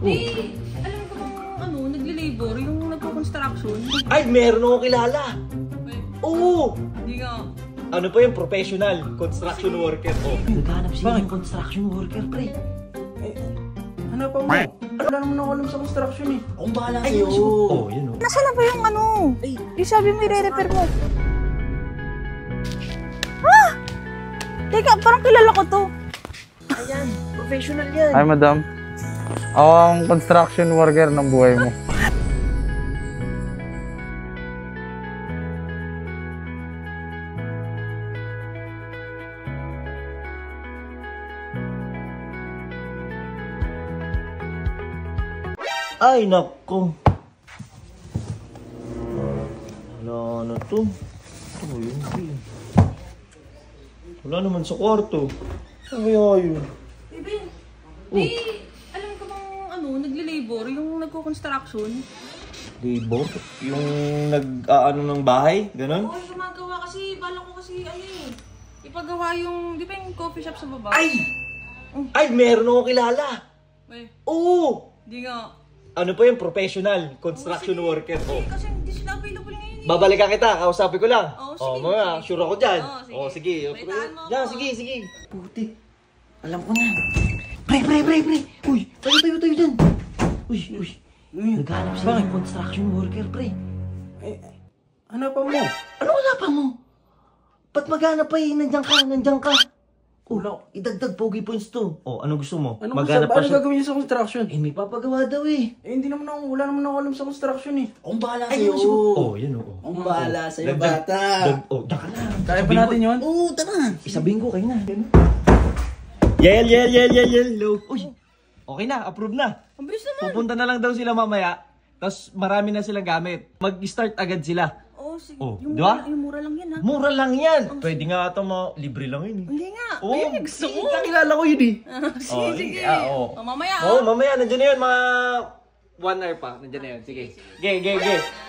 Eh, alam ko bang ano, nagle-labor, yung nagko-construction? Ay, meron akong kilala. Oo! Hindi nga. Ano pa yung professional construction worker? Oh. Naghanap siya ng construction worker, pre. Ano pa mo? Wala naman ako alam sa construction eh. Akong bahala sa'yo. Oh, yun o. Nasaan na ba yung ano? Yung sabi mo i-repair mo. Ah! Teka, parang kilala ko to. Ayan, professional yan. Hi, madam. Ako ang construction worker ng buhay mo. Ay, nako. Wala na to. Ano yun? Wala naman sa kwarto. Ano kaya yun? Bebe, alam ko bang ano, nagle-labor, yung nagko-construction? Labor? Yung nag-aano ng bahay? Ganon? Oo, yung gumagawa kasi, bala ko kasi ano eh. Ipagawa yung, di ba yung coffee shop sa baba? Ay! Ay, meron akong kilala. Eh, Oo! di nga. Ano pa yung professional construction worker? Oh. Kasi hindi sila available ngayon eh. Babalikan kita, kausapin ko lang. Oo, sige, mga, sige. sure ako dyan. Oo, sige. Baitaan mo Yan, ako. sige. Puti. Alam ko na. Pre. Uy, tayo dyan. Uy. Naghanap siya ng construction worker, pre. Ano pa mo? Ano wala pa mo? Ba't maghanap pa eh? Nandiyan ka. Oh, idagdag pogi points to. Oh, ano gusto mo? Ano Maghanap ano gagawin niya sa construction? Eh, may papagawa daw eh. Hindi naman ako, wala naman ako alam sa construction eh. Akong bahala sa'yo. Oh, yun oh. Ang bahala sa'yo, Dagdag- bata. Oh, daka na. Kaya pa natin yun? Oo, tara. Isabihin ko kayo na. Yel. Low. Uy, okay na. Approve na. Ang bilis naman. Pupunta na lang daw sila mamaya. Tapos marami na silang gamit. Mag-start agad sila. Oo, sige. Oh, Yung di ba? yung mura lang yan ha. Mura lang yan. Pwede nga ito libre lang yun eh. Hindi nga. Oo, Ayun, gusto ko. kakilala ko yun eh. Sige. Oo. Oh, mamaya Oo, mamaya. Nandiyan na yun. Mga 1 hour pa. Nandiyan na yun. Sige. Ge.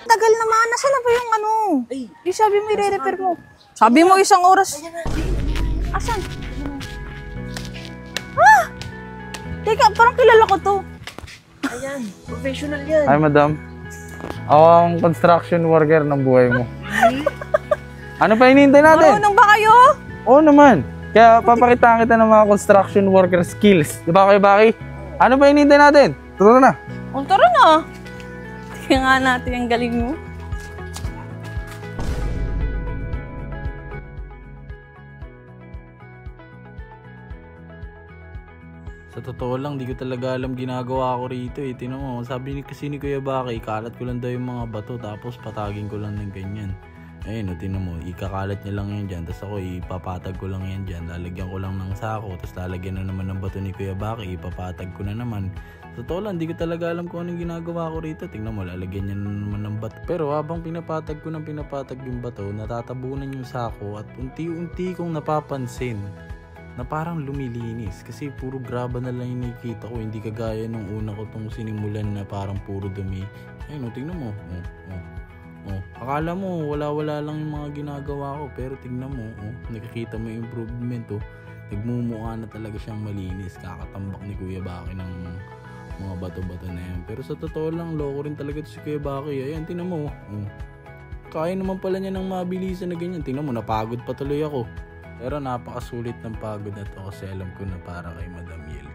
Tagal naman. Nasaan na ba yung ano? Yung sabi mo i-repair mo. Sabi mo isang oras. Asan? Ah! Teka, parang kilala ko to. Ayan, professional yan. Hi, madam. Ako ang construction worker ng buhay mo. Ano pa hinihintay natin? Marunong ba kayo? Oo naman. Kaya papakitaan kita ng mga construction worker skills. Di ba kayo, Baki? Ano pa hinihintay natin? Tara na. O, tara na. Tingnan nga natin ang galing mo. Sa totoo lang, di ko talaga alam ginagawa ko rito eh. Tinan mo, sabi kasi ni Kuya Baki, ikalat ko lang daw yung mga bato tapos patagin ko lang ng ganyan. Ayun, tinan mo, ikakalat niya lang yan dyan. Tapos ako, ipapatag ko lang yan dyan. Lalagyan ko lang ng sako. Tapos lalagyan na naman ng bato ni Kuya Baki. Ipapatag ko na naman. Sa totoo lang, di ko talaga alam kung anong ginagawa ko rito. Tingnan mo, lalagyan niya na naman ng bato. Pero habang pinapatag yung bato, natatabunan yung sako. At unti-unti kong napapansin na parang lumilinis kasi puro graba na lang yung nakikita ko, hindi kagaya nung una ko tong sinimulan na parang puro dumi. Ayun, tingnan mo. Akala mo wala lang yung mga ginagawa ko, pero tingnan mo, nakikita mo yung improvement. Nagmumukha na talaga siyang malinis, kakatambak ni Kuya Baki ng mga bato-bato na yan. Pero sa totoo lang, loko rin talaga to si Kuya Baki. Ayan, tingnan mo. Kaya naman pala niya ng mabilisan na ganyan. Tingnan mo, napagod pa tuloy ako. Pero napakasulit ng pagod na to kasi alam ko na para kay Madam Yel.